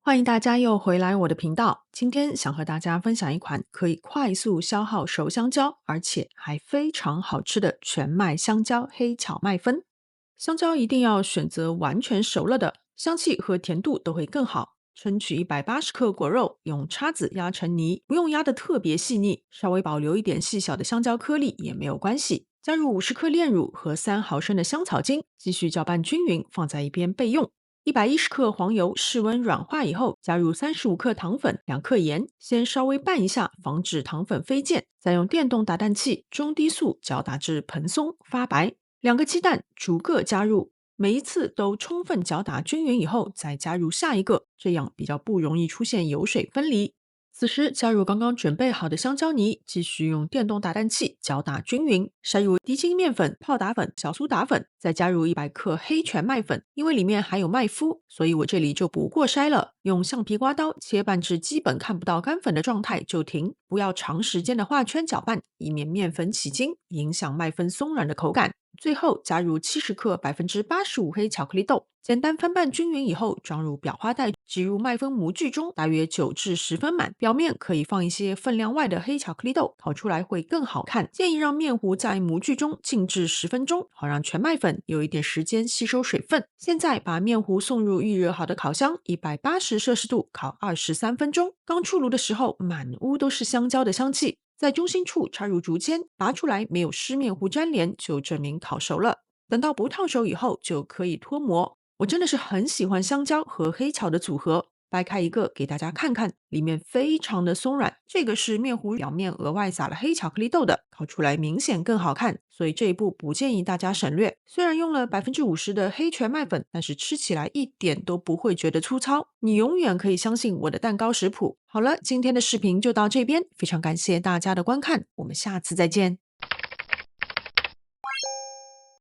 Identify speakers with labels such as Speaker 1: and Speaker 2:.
Speaker 1: 歡迎大家又回來我的頻道。今天想和大家分享一款可以快速消耗熟香蕉，而且還非常好吃的全麥香蕉黑巧麥芬。香蕉一定要選擇完全熟了的，香氣和甜度都會更好。稱取180克果肉，用叉子壓成泥，不用壓得特別細膩，稍微保留一點細小的香蕉顆粒也沒有關係。加入50克煉乳和3毫升的香草精，繼續攪拌均勻，放在一邊備用。110克黃油，室溫軟化以後，加入35克糖粉、2克鹽，先稍微拌一下，防止糖粉飛濺。再用電動打蛋器中低速攪打至蓬鬆發白。2個雞蛋逐個加入，每一次都充分攪打均勻以後，再加入下一個，這樣比較不容易出現油水分離。此時加入剛剛準備好的香蕉泥，繼續用電動打蛋器攪打均勻，篩入低筋麵粉、泡打粉、小蘇打粉，再加入100克黑全麥粉。因為裡面還有麥麩，所以我這裡就不過篩了，用橡皮刮刀切拌至基本看不到乾粉的狀態就停，不要長時間的畫圈攪拌，以免麵粉起筋，影響麥芬鬆軟的口感。最後加入70克85%黑巧克力豆，簡單翻拌均勻以後，裝入裱花袋，擠入麥芬模具中，大約9至10分滿。表面可以放一些分量外的黑巧克力豆，烤出來會更好看。建議讓麵糊在模具中靜置10分鐘，好讓全麥粉有一點時間吸收水分。現在把麵糊送入預熱好的烤箱，180攝氏度烤23分鐘。剛出爐的時候，滿屋都是香蕉的香氣。在中心處插入竹籤，拔出來沒有濕麵糊粘連，就證明烤熟了。等到不燙熟以後，就可以脫模。我真的是很喜歡香蕉和黑巧的組合，掰開一個給大家看看，裡面非常的鬆軟。這個是麵糊表面額外撒了黑巧克力豆的，烤出來明顯更好看，所以這一步不建議大家省略。雖然用了50%的黑全麥粉，但是吃起來一點都不會覺得粗糙。你永遠可以相信我的蛋糕食譜。好了，今天的視頻就到這邊，非常感謝大家的觀看，我們下次再見。